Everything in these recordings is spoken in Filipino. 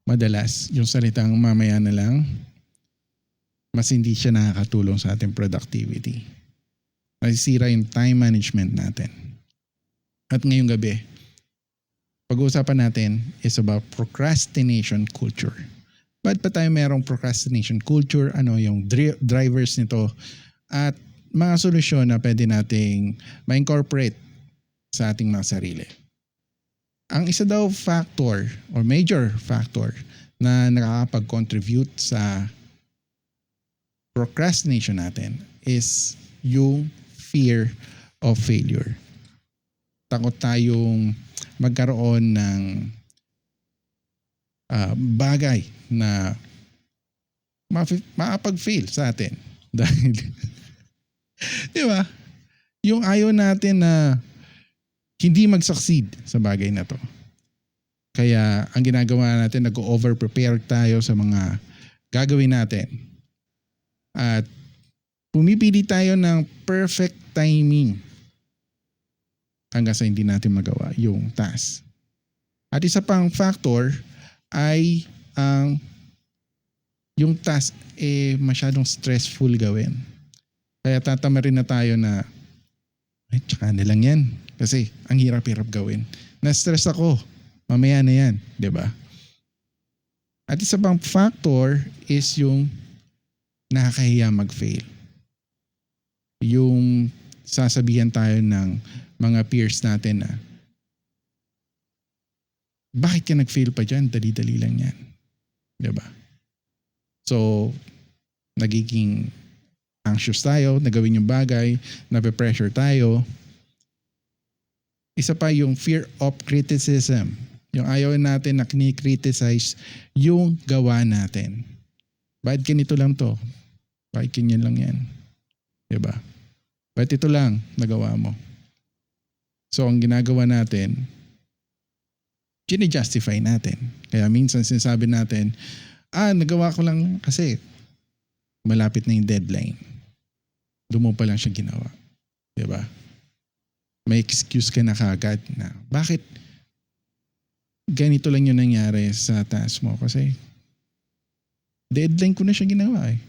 madalas yung salitang mamaya na lang, mas hindi siya nakakatulong sa ating productivity. Nasisira yung time management natin. At ngayong gabi, pag-uusapan natin is about procrastination culture. Ba't pa tayo merong procrastination culture? Ano yung drivers nito? At mga solusyon na pwede nating ma-incorporate sa ating mga sarili. Ang isa daw factor or major factor na nakakapag-contribute sa procrastination natin is yung fear of failure. Takot tayong magkaroon ng bagay na maapag-fail sa atin. Dahil, di ba? Yung ayaw natin na hindi mag-succeed sa bagay na to. Kaya ang ginagawa natin, nag-over-prepare tayo sa mga gagawin natin. At pumipili tayo ng perfect timing hanggang sa hindi natin magawa yung task. At isa pang factor ay yung task masyadong stressful gawin. Kaya tatama rin na tayo na tsaka na lang yan. Kasi ang hirap-hirap gawin. Na-stress ako. Mamaya na yan. Diba? At isa pang factor is yung nakakahiya mag-fail. Yung sasabihan tayo ng mga peers natin na bakit ka nag-fail pa dyan? Dali-dali lang yan. Diba? So, nagiging anxious tayo, nagawin yung bagay, nape-pressure tayo. Isa pa yung fear of criticism. Yung ayaw natin na kini-criticize yung gawa natin. Bakit ganito lang to? Bakit ganyan lang yan? Diba? Bakit ito lang nagawa mo? So, ang ginagawa natin, gini-justify natin. Kaya minsan sinasabi natin, nagawa ko lang kasi malapit na yung deadline. Doon mo pa lang siya ginawa. Diba? May excuse ka na kagad na, bakit ganito lang yung nangyari sa task mo? Kasi deadline ko na siya ginawa eh.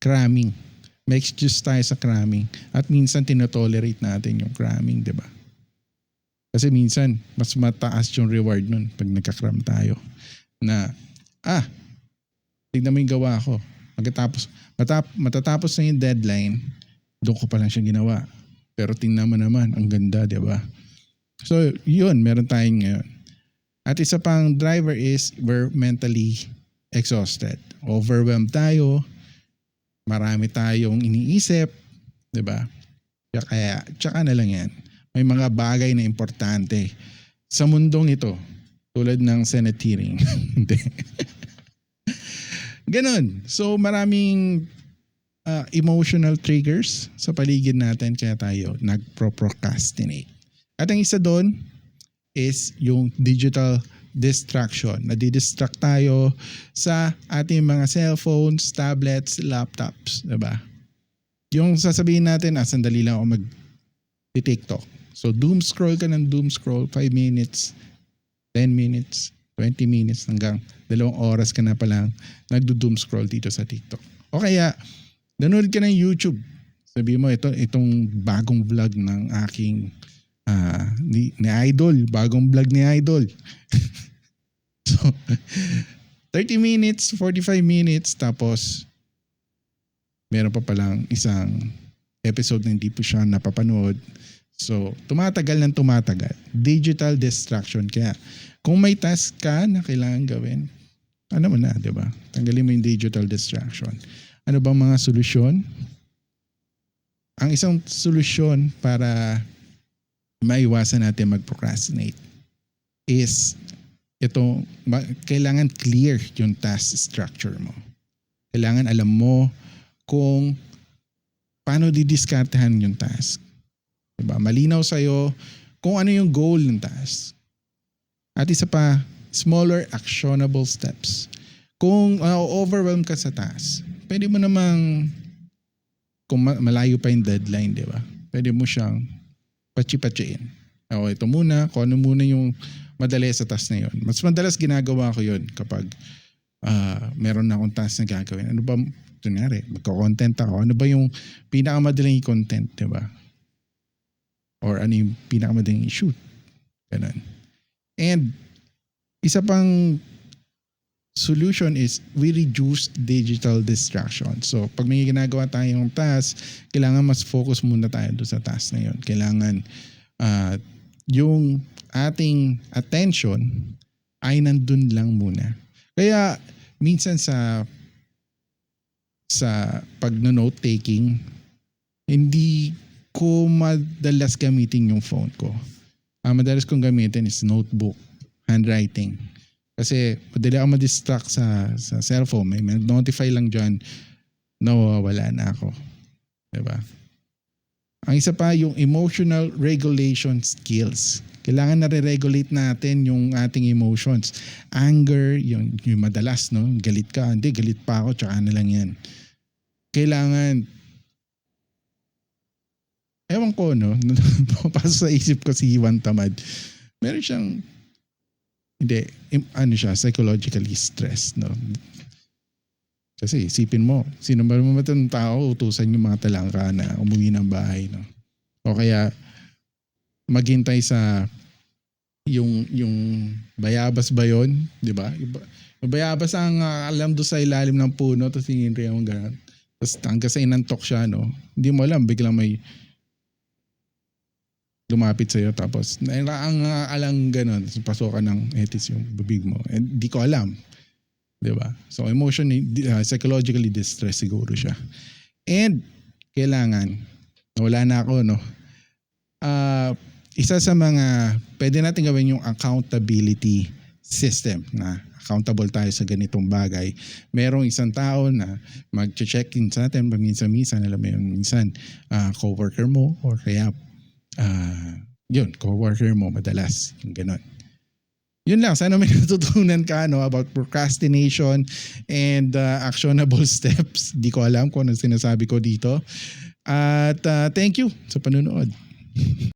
Cramming. May excuse tayo sa cramming. At minsan tinotolerate natin yung cramming, di ba? Kasi minsan, mas mataas yung reward nun pag nagka-cram tayo. Na, tignan mo yung gawa ko. Matatapos na yung deadline, doon ko pa lang siya ginawa. Pero tingnan mo naman, ang ganda, di ba? So, yun, meron tayong ngayon. At isa pang driver is we're mentally exhausted. Overwhelmed tayo. Marami tayong iniisip. Di ba? Kaya, tsaka na lang yan. May mga bagay na importante sa mundong ito. Tulad ng Senate hearing. Hindi. Ganon. So, maraming emotional triggers sa paligid natin kaya tayo nagpro-procrastinate. At ang isa doon is yung digital distraction. Nadidistract tayo sa ating mga cellphones, tablets, laptops. Diba? Yung sasabihin natin, sandali lang ako mag-TikTok. So doom scroll ka ng doom scroll, 5 minutes, 10 minutes, 20 minutes, hanggang 2 oras ka na palang nagdo-doom scroll dito sa TikTok. O kaya, nanood ka ng YouTube. Sabi mo, itong bagong vlog ng aking ni Idol. Bagong vlog ni Idol. So, 30 minutes, 45 minutes, tapos meron pa palang isang episode na hindi po siya napapanood. So, tumatagal ng tumatagal. Digital distraction. Kaya, kung may task ka na kailangan gawin, ano mo na, di ba? Tanggalin mo yung digital distraction. Ano bang mga solusyon? Ang isang solusyon para maiwasan natin mag-procrastinate is kailangan clear yung task structure mo. Kailangan alam mo kung paano didiskartehan yung task. Diba? Malinaw sa'yo kung ano yung goal ng task. At isa pa, smaller actionable steps. Kung overwhelm ka sa task, pwede mo namang, kung malayo pa yung deadline, di ba? Pwede mo siyang patsi-patsiin. Ito muna, kung ano muna yung madali sa task na yun. Mas madalas ginagawa ko yun kapag meron na akong task na gagawin. Ano ba, kunyari, magko-content ako. Ano ba yung pinakamadaling content, di ba? Or ano yung pinakamadaling i-shoot. Ganun. And isa pang solution is we reduce digital distraction. So, pag may ginagawa tayong task, kailangan mas focus muna tayo doon sa task na yun. Kailangan yung ating attention ay nandun lang muna. Kaya, minsan sa pag-note taking, hindi ko madalas gamitin yung phone ko. Madalas kong gamitin is notebook, handwriting. Kasi madali ako ma-distract sa cellphone. May notify lang dyan, nawawala na ako. Diba? Ang isa pa, yung emotional regulation skills. Kailangan na-regulate natin yung ating emotions. Anger, yung madalas, no? Galit ka. Hindi, galit pa ako, tsaka na lang yan. Kailangan, ewan ko, no? Pasok sa isip ko si Iwan Tamad. Meron siyang, hindi, psychologically stressed, no? Kasi isipin mo, sino ba naman itong tao, utusan yung mga talangka na umuwi ng bahay, no? O kaya, maghintay sa yung bayabas ba yun, di ba? Yung bayabas ang alam doon sa ilalim ng puno, tapos tingin rin yung gano'n. Tapos hanggang sa inantok siya, no? Hindi mo alam, biglang may lumapit sa'yo, tapos ang alang gano'n, pasokan ng etis yung bibig mo. And di ko alam. Di ba? So psychologically distressed siguro siya. And kailangan, wala na ako, no? Isa sa mga pwede natin gawin yung accountability system na accountable tayo sa ganitong bagay. Merong isang tao na mag-check-in sa atin paminsan-minsan, alam mo yun, minsan coworker mo or kaya coworker mo madalas, yung ganon. Yun lang, sana may natutunan ka about procrastination and actionable steps. Di ko alam kung ano sinasabi ko dito. At thank you sa panunood.